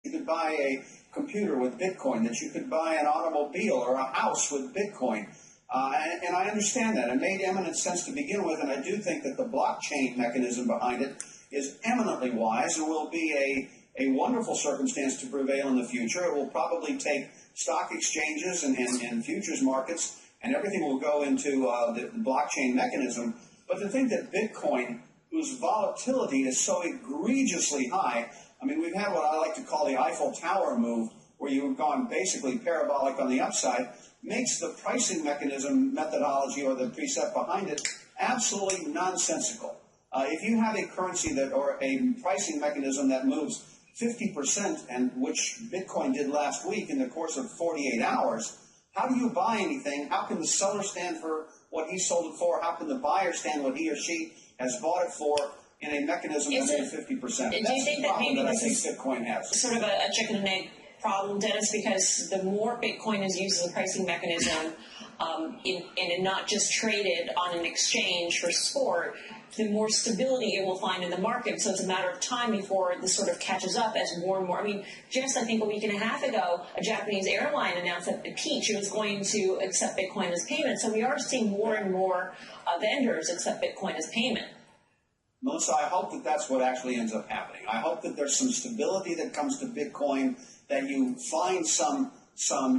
You could buy a computer with Bitcoin, that you could buy an automobile or a house with Bitcoin. And I understand that. It made eminent sense to begin with, and I do think that the blockchain mechanism behind it is eminently wise and will be a wonderful circumstance to prevail in the future. It will probably take stock exchanges and futures markets, and everything will go into the blockchain mechanism. But to think that Bitcoin, whose volatility is so egregiously high, I mean, we've had what I like to call the Eiffel Tower move, where you've gone basically parabolic on the upside, makes the pricing mechanism methodology or the precept behind it absolutely nonsensical. If you have a currency that or a pricing mechanism that moves 50%, and which Bitcoin did last week in the course of 48 hours, how do you buy anything? How can the seller stand for what he sold it for? How can the buyer stand what he or she has bought it for in a mechanism that's at 50%? Do you think that maybe this is Bitcoin has sort of a chicken and egg problem, Dennis, because the more Bitcoin is used as a pricing mechanism and not just traded on an exchange for sport, the more stability it will find in the market. So it's a matter of time before this sort of catches up as more and more. I mean, just I think a week and a half ago, a Japanese airline announced that Peach was going to accept Bitcoin as payment. So we are seeing more and more vendors accept Bitcoin as payment. Melissa, I hope that that's what actually ends up happening. I hope that there's some stability that comes to Bitcoin, that you find some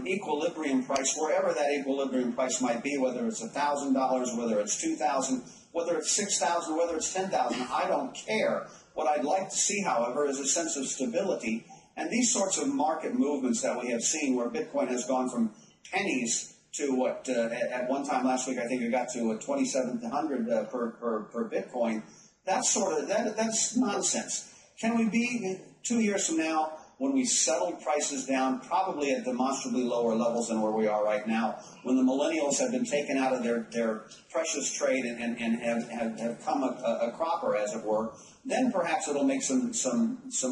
equilibrium price, wherever that equilibrium price might be, whether it's $1,000, whether it's $2,000, whether it's $6,000, whether it's $10,000. I don't care. What I'd like to see, however, is a sense of stability. And these sorts of market movements that we have seen, where Bitcoin has gone from pennies to what at one time last week I think it got to 2,700 per Bitcoin. That's that's nonsense. Can we be 2 years from now, when we settle prices down, probably at demonstrably lower levels than where we are right now, when the millennials have been taken out of their precious trade and have come a cropper, as it were, then perhaps it'll make some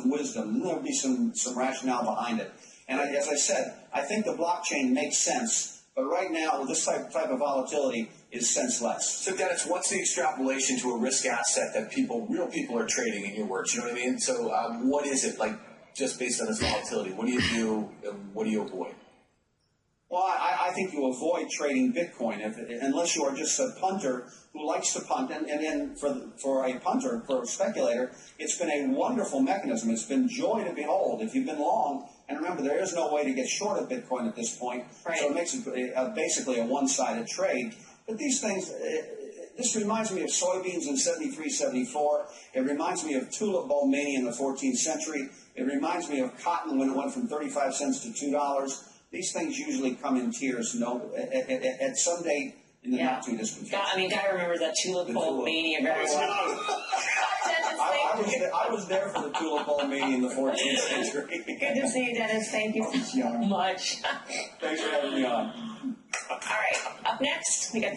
wisdom. Then there'll be some rationale behind it. And as I said, I think the blockchain makes sense. But right now, this type of volatility is senseless. So, Dennis, what's the extrapolation to a risk asset that real people are trading, in your words? You know what I mean? So what is it, like, just based on this volatility? What do you do, and what do you avoid? Well, I think you avoid trading Bitcoin unless you are just a punter who likes to punt. And for a punter, for a speculator, it's been a wonderful mechanism. It's been joy to behold. If you've been long, and remember, there is no way to get short of Bitcoin at this point, right. So it makes it basically a one-sided trade. But these things, this reminds me of soybeans in 73, 74. It reminds me of tulip bulb mania in the 14th century. It reminds me of cotton when it went from 35 cents to $2. These things usually come in tiers. At some date in the not too distant future. I mean, gotta remember that tulip bulb mania. I was there for the tulip bulb mania in the 14th century. Good to see you, Dennis. Thank you so much. Thanks for having me on. All right, up next, we got